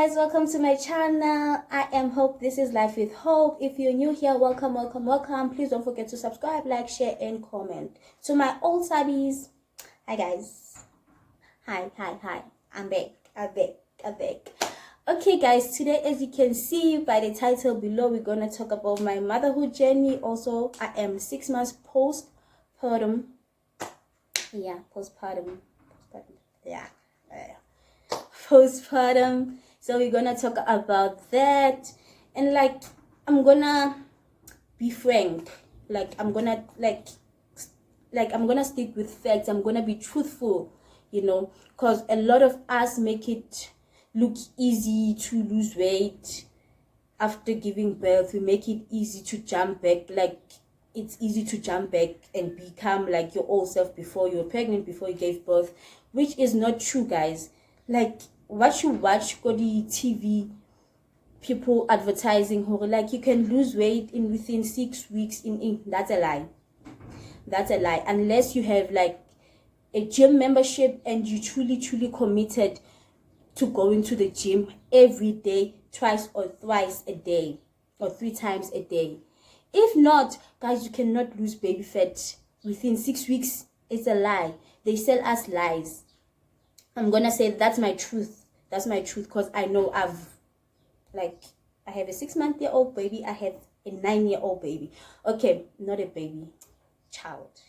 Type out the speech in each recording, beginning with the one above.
guys, welcome to my channel. I am Hope. This is Life with Hope. If you're new here, welcome. Please don't forget to subscribe, like, share, and comment. To my old subbies, hi guys. Hi. I'm back. Okay guys, today, as you can see by the title below, we're gonna talk about my motherhood journey. Also, I am 6 months postpartum. Yeah, postpartum. Yeah. Postpartum. So we're gonna talk about that, and I'm gonna be frank. I'm gonna stick with facts. I'm gonna be truthful, because a lot of us make it look easy to lose weight after giving birth. We make it easy to jump back, it's easy to jump back and become like your old self before you were pregnant, before you gave birth, which is not true, guys. What you watch go the TV, people advertising you can lose weight within 6 weeks, that's a lie. Unless you have a gym membership and you truly committed to going to the gym every day, twice or thrice a day, or 3 times a day. If not, guys, you cannot lose baby fat within 6 weeks. It's a lie. They sell us lies. I'm gonna say that's my truth, because I know I have a 6-month-old baby, I have a 9-year-old baby. Okay, not a baby, child.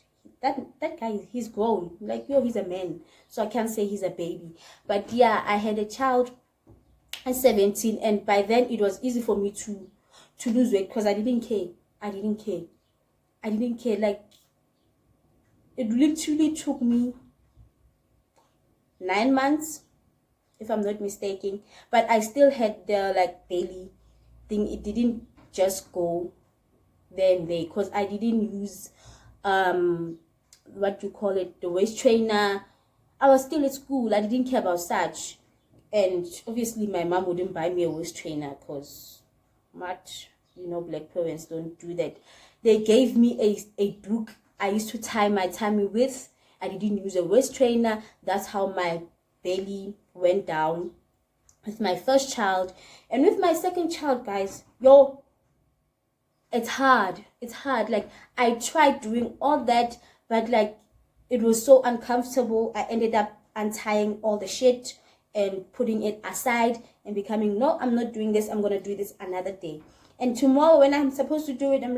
That guy, he's grown, he's a man, so I can't say he's a baby. But yeah, I had a child at 17, and by then it was easy for me to lose weight, because I didn't care. It literally took me 9 months, if I'm not mistaken, but I still had the belly thing. It didn't just go there and there, because I didn't use the waist trainer. I was still at school. I didn't care about such, and obviously my mom wouldn't buy me a waist trainer, because black parents don't do that. They gave me a book I used to tie my tummy with. I didn't use a waist trainer. That's how my belly went down with my first child. And with my second child, guys, it's hard. I tried doing all that, but it was so uncomfortable. I ended up untying all the shit and putting it aside and becoming, no, I'm not doing this. I'm gonna do this another day. And tomorrow when I'm supposed to do it, I'm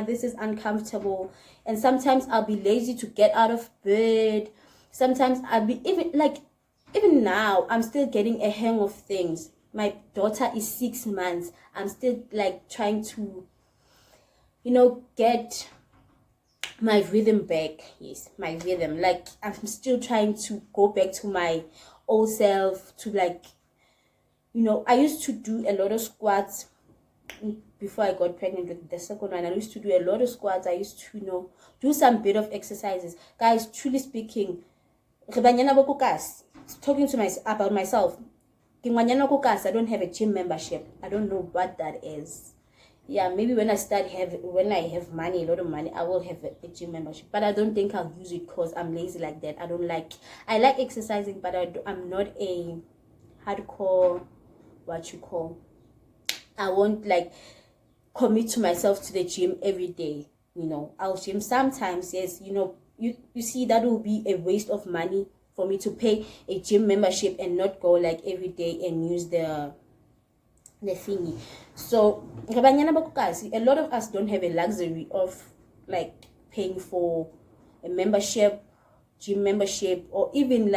this is uncomfortable. And sometimes I'll be lazy to get out of bed. Sometimes I'll be even now, I'm still getting a hang of things. My daughter is 6 months. I'm still trying to, get my rhythm back. Yes, my rhythm. I'm still trying to go back to my old self, to I used to do a lot of squats before I got pregnant with the second one. I used to do a lot of squats. I used to, do some bit of exercises. Guys, truly speaking, talking to about myself, I don't have a gym membership. I don't know what that is. Yeah, maybe when I have money, a lot of money, I will have a gym membership, but I don't think I'll use it, because I'm lazy like that. I like exercising, but I'm not a hardcore, I won't commit to myself to the gym every day. I'll gym sometimes, yes. You see, that will be a waste of money for me to pay a gym membership and not go every day and use the thingy. So a lot of us don't have a luxury of paying for a membership, gym membership, or even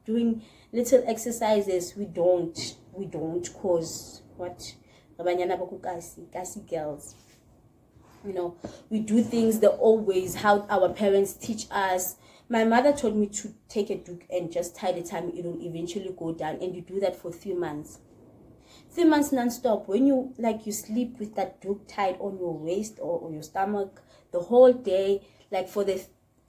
doing little exercises. We don't, cause what kasi girls, we do things the old ways, how our parents teach us. My mother told me to take a duke and just tie the tummy. It will eventually go down, and you do that for 3 months. 3 months non-stop. When you you sleep with that duke tied on your waist or your stomach the whole day, for the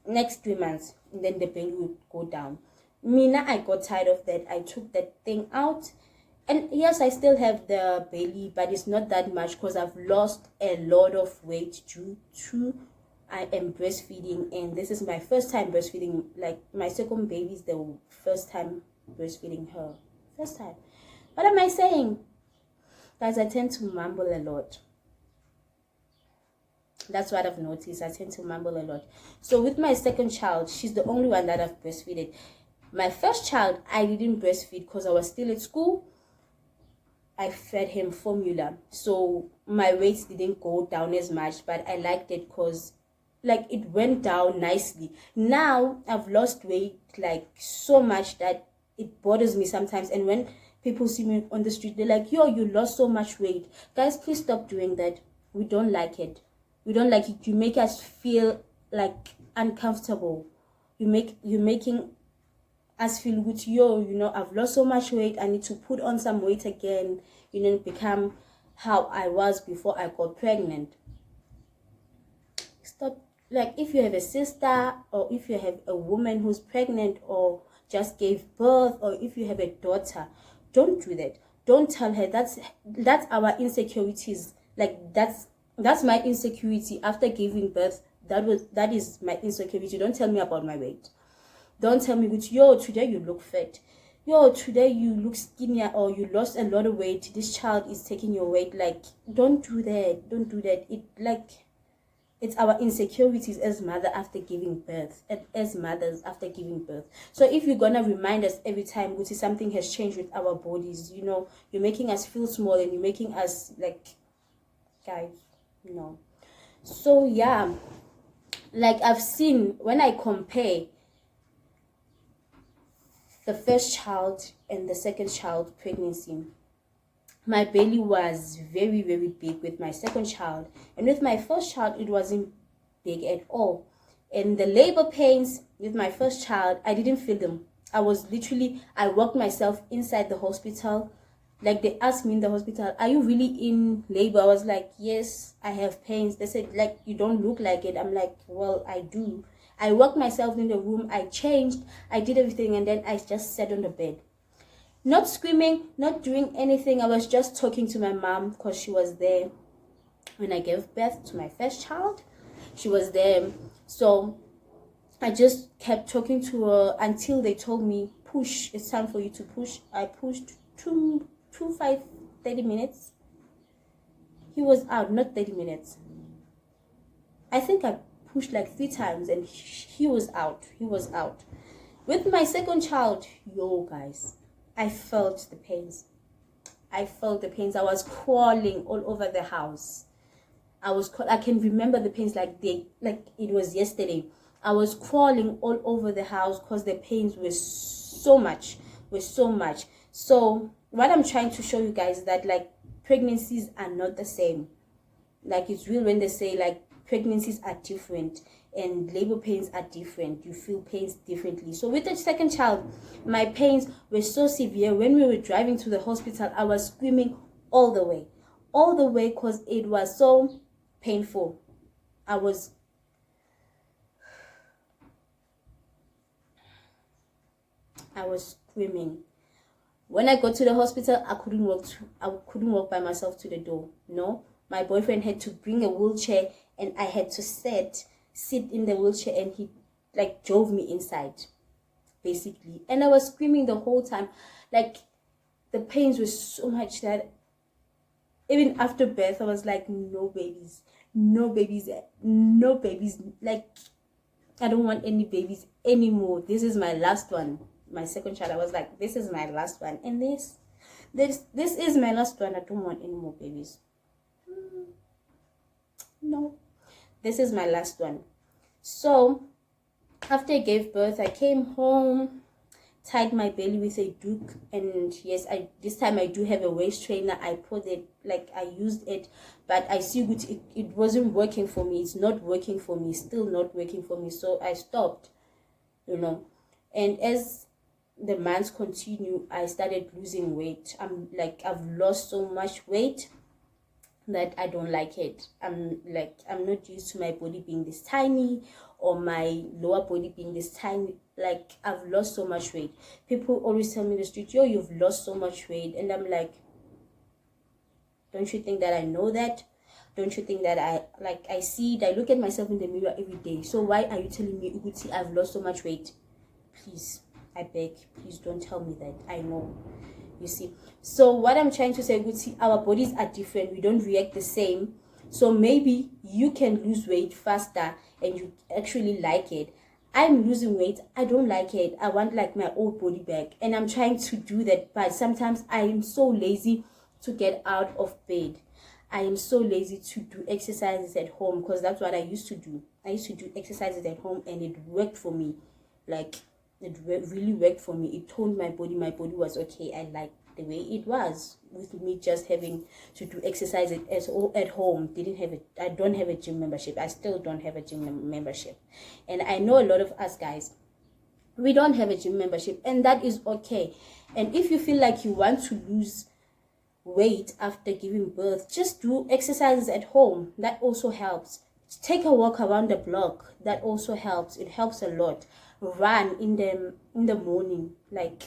next 3 months, and then the belly would go down. Mina, I got tired of that. I took that thing out. And yes, I still have the belly, but it's not that much, because I've lost a lot of weight due to I am breastfeeding, and this is my first time breastfeeding. My second baby is the first time breastfeeding her. First time. What am I saying? Guys, I tend to mumble a lot. That's what I've noticed. I tend to mumble a lot. So with my second child, she's the only one that I've breastfeeded. My first child, I didn't breastfeed because I was still at school. I fed him formula, so my weight didn't go down as much, but I liked it because like it went down nicely. Now I've lost weight like so much that it bothers me sometimes, and when people see me on the street, they're like, yo, you lost so much weight. Guys, please stop doing that. We don't like it. We don't like it. You make us feel like uncomfortable. You're making us feel good. Yo, you know, I've lost so much weight, I need to put on some weight again, you know, become how I was before I got pregnant. Stop. Like, if you have a sister, or if you have a woman who's pregnant or just gave birth, or if you have a daughter, don't do that. Don't tell her that's our insecurities. Like, that's my insecurity after giving birth. That is my insecurity. Don't tell me about my weight. Don't tell me, yo, today you look fat. Yo, today you look skinnier, or you lost a lot of weight. This child is taking your weight. Like, don't do that. Don't do that. It's our insecurities as mother after giving birth, and as mothers after giving birth. So if you're gonna remind us every time which is something has changed with our bodies, you know, you're making us feel small, and you're making us like, guys, you know. So yeah, like I've seen, when I compare the first child and the second child pregnancy, my belly was very, very big with my second child, and with my first child it wasn't big at all. And the labor pains with my first child, I didn't feel them. I walked myself inside the hospital. Like, they asked me in the hospital, are you really in labor? I was like, yes, I have pains. They said, like, you don't look like it. I'm like, well, I do. I walked myself in the room, I changed, I did everything, and then I just sat on the bed. Not screaming, not doing anything. I was just talking to my mom because she was there when I gave birth to my first child. She was there. So I just kept talking to her until they told me, push, it's time for you to push. I pushed 30 minutes. He was out, not 30 minutes. I think I pushed like 3 times and he was out. With my second child, yo guys, I felt the pains. I was crawling all over the house. I can remember the pains like it was yesterday. I was crawling all over the house because the pains were so much. So what I'm trying to show you guys is that, like, pregnancies are not the same. Like, it's real when they say, like, pregnancies are different and labor pains are different. You feel pains differently. So with the second child, my pains were so severe. When we were driving to the hospital, I was screaming all the way because it was so painful. I was screaming. When I got to the hospital, I couldn't walk by myself to the door. No, my boyfriend had to bring a wheelchair, and I had to sit in the wheelchair, and he like drove me inside, basically. And I was screaming the whole time. Like, the pains were so much that even after birth, I was like, no babies. Like, I don't want any babies anymore. This is my last one. My second child, I was like, this is my last one, and this is my last one. I don't want any more babies. No, this is my last one. So after I gave birth, I came home, tied my belly with a duke, and yes, this time I do have a waist trainer. I put it, like, I used it, but I see it wasn't working for me. It's not working for me, still not working for me. So I stopped, you know. And as the months continue, I started losing weight. I've lost so much weight that I don't like it. I'm not used to my body being this tiny, or my lower body being this tiny. Like, I've lost so much weight. People always tell me in the street, yo, you've lost so much weight. And I'm like, don't you think that I know that? Don't you think that I see it? I look at myself in the mirror every day. So why are you telling me, Uguti, I've lost so much weight? Please, I beg, please don't tell me that. I know, you see. So what I'm trying to say, our bodies are different, we don't react the same. So maybe you can lose weight faster and you actually like it. I'm losing weight, I don't like it, I want like my old body back, and I'm trying to do that, but sometimes I am so lazy to get out of bed. I am so lazy to do exercises at home, because that's what I used to do. I used to do exercises at home and it worked for me. Like, it really worked for me. It toned my body was okay. I liked the way it was with me just having to do exercises at home. I don't have a gym membership. I still don't have a gym membership, and I know a lot of us guys, we don't have a gym membership, and that is okay. And if you feel like you want to lose weight after giving birth, just do exercises at home. That also helps. Take a walk around the block. That also helps. It helps a lot. Run in the morning, like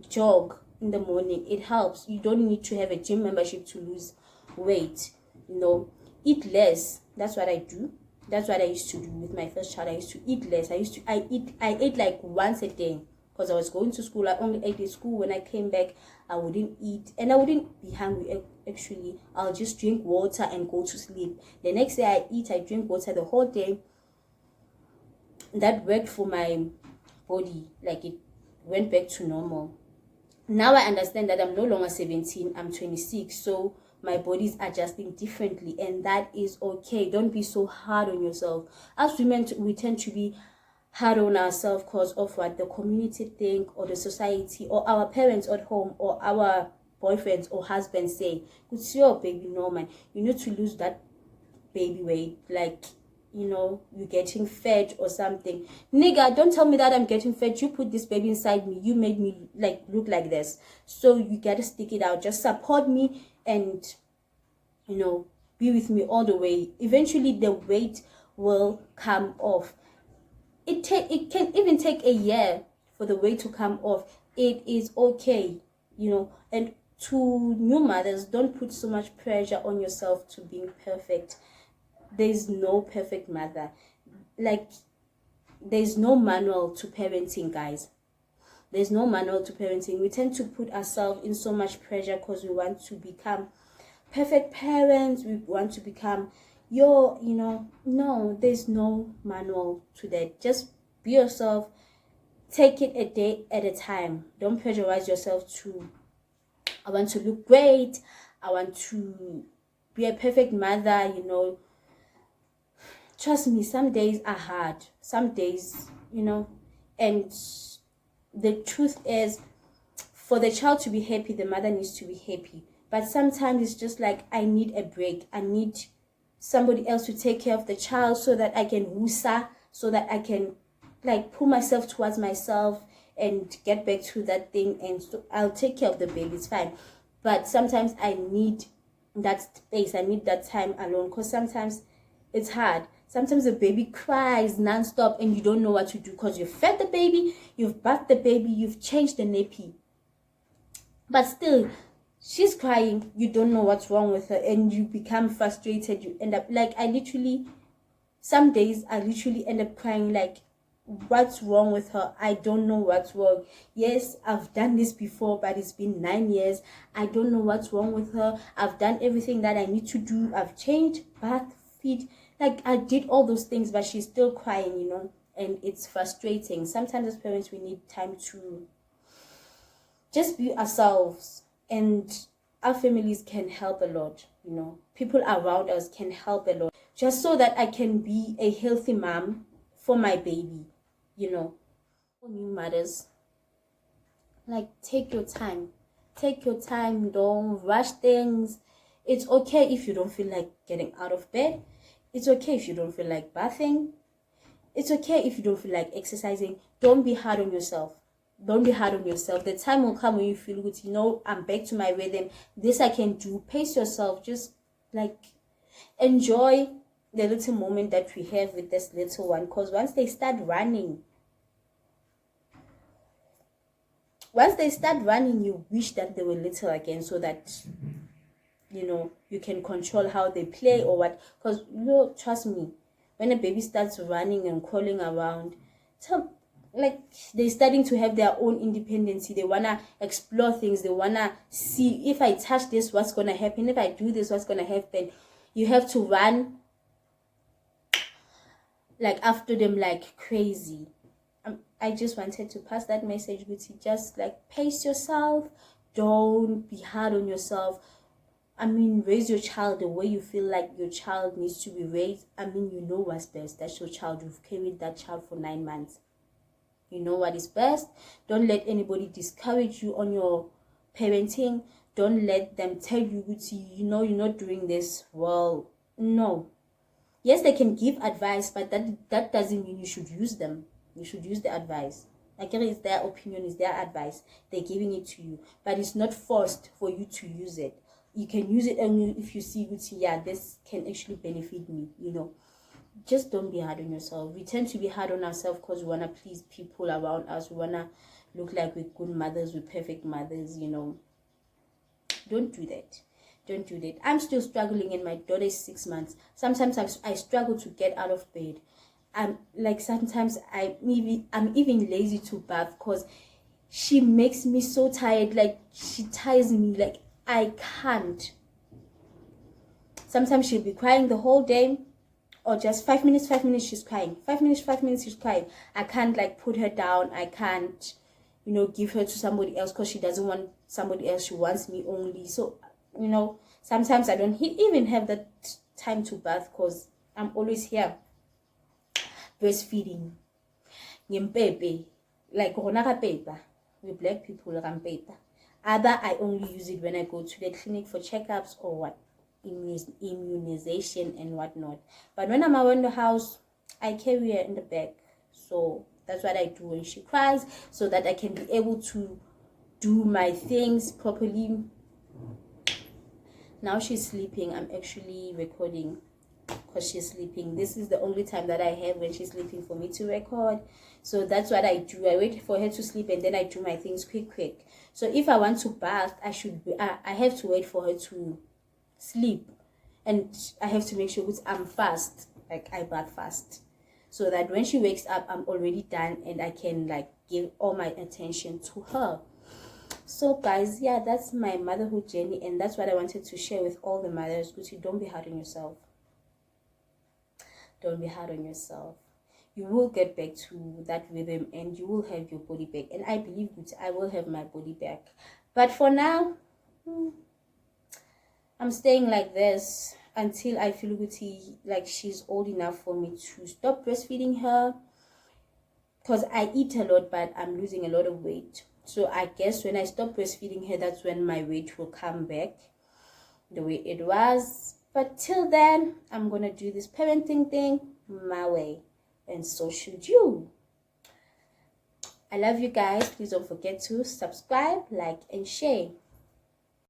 jog in the morning. It helps. You don't need to have a gym membership to lose weight. Eat less. That's what I do. That's what I used to do with my first child. I used to eat less. I ate like once a day, because I was going to school. I only ate at school. When I came back, I wouldn't eat, and I wouldn't be hungry. Actually, I'll just drink water and go to sleep. The next day I drink water the whole day. That worked for my body. Like, it went back to normal. Now I understand that I'm no longer 17, I'm 26, so my body's adjusting differently, and that is okay. Don't be so hard on yourself. As women, we tend to be hard on ourselves because of what the community think, or the society, or our parents at home, or our boyfriends or husbands say, it's your baby, no man, you need to lose that baby weight, like, you're getting fat or something. Nigga, don't tell me that I'm getting fat. You put this baby inside me, you made me like look like this, so you gotta stick it out. Just support me and be with me all the way. Eventually the weight will come off. It can even take a year for the weight to come off. It is okay, and to new mothers, don't put so much pressure on yourself to being perfect. There's no perfect mother. Like, there's no manual to parenting, guys. There's no manual to parenting. We tend to put ourselves in so much pressure because we want to become perfect parents. We want to become no, there's no manual to that. Just be yourself. Take it a day at a time. Don't pressurize yourself to, I want to look great, I want to be a perfect mother. Trust me, some days are hard. Some days, and the truth is, for the child to be happy, the mother needs to be happy. But sometimes it's just like, I need a break. I need somebody else to take care of the child so that I can woosa, so that I can like pull myself towards myself and get back to that thing, and so I'll take care of the baby, it's fine. But sometimes I need that space. I need that time alone, because sometimes it's hard. Sometimes the baby cries non-stop and you don't know what to do, because you've fed the baby, you've bathed the baby, you've changed the nappy, but still she's crying. You don't know what's wrong with her, and you become frustrated. You end up like, some days I literally end up crying, like, what's wrong with her? I don't know what's wrong. Yes, I've done this before, but it's been 9 years. I don't know what's wrong with her. I've done everything that I need to do. I've changed, bath, feed, like I did all those things, but she's still crying, and it's frustrating. Sometimes as parents, we need time to just be ourselves, and our families can help a lot. People around us can help a lot, just so that I can be a healthy mom for my baby. New mothers, like, take your time. Don't rush things. It's okay if you don't feel like getting out of bed. It's okay if you don't feel like bathing. It's okay if you don't feel like exercising. Don't be hard on yourself. The time will come when you feel good. I'm back to my rhythm. This I can do. Pace yourself. Just like enjoy the little moment that we have with this little one, because once they start running, you wish that they were little again, so that you can control how they play or what. Because trust me, when a baby starts running and crawling around, like they're starting to have their own independence. They wanna explore things. They wanna see, if I touch this, what's gonna happen? If I do this, what's gonna happen? You have to run like after them like crazy. I just wanted to pass that message with you. Just like pace yourself. Don't be hard on yourself. I mean, raise your child the way you feel like your child needs to be raised. I mean, you know what's best. That's your child. You've carried that child for 9 months. You know what is best. Don't let anybody discourage you on your parenting. Don't let them tell you, you know, you're not doing this well. No. Yes, they can give advice, but that doesn't mean you should use them. You should use the advice. Like, it's their opinion, it's their advice. They're giving it to you, but it's not forced for you to use it. You can use it only if you see, yeah, this can actually benefit me, you know. Just don't be hard on yourself. We tend to be hard on ourselves because we want to please people around us. We want to look like we're good mothers, we're perfect mothers, you know. Don't do that. Don't do that. I'm still struggling, and my daughter is 6 months. Sometimes I struggle to get out of bed. Sometimes I'm even lazy to bath because she makes me so tired. Like, she tires me. Like, I can't. Sometimes she'll be crying the whole day, or just 5 minutes she's crying. 5 minutes she's crying. I can't like put her down. I can't, you know, give her to somebody else because she doesn't want somebody else. She wants me only. So, you know, sometimes I don't even have that time to bath because I'm always here breastfeeding. Like paper. We black people like paper. Either I only use it when I go to the clinic for checkups or what, immunization and whatnot. But when I'm around the house, I carry her in the back. So that's what I do when she cries, so that I can be able to do my things properly. Now she's sleeping. I'm actually recording because she's sleeping. This is the only time that I have when she's sleeping for me to record. So that's what I do. I wait for her to sleep and then I do my things quick. So if I want to bath, I have to wait for her to sleep, and I have to make sure I'm fast, like I bath fast, so that when she wakes up I'm already done and I can like give all my attention to her. So guys, yeah, that's my motherhood journey, and that's what I wanted to share with all the mothers. Don't be hard on yourself. Don't be hard on yourself. You will get back to that rhythm and you will have your body back, and I believe I will have my body back. But for now, I'm staying like this until I feel like she's old enough for me to stop breastfeeding her, because I eat a lot but I'm losing a lot of weight. So I guess when I stop breastfeeding her, that's when my weight will come back the way it was. But till then, I'm gonna do this parenting thing my way, and so should you. I love you guys. Please don't forget to subscribe, like, and share.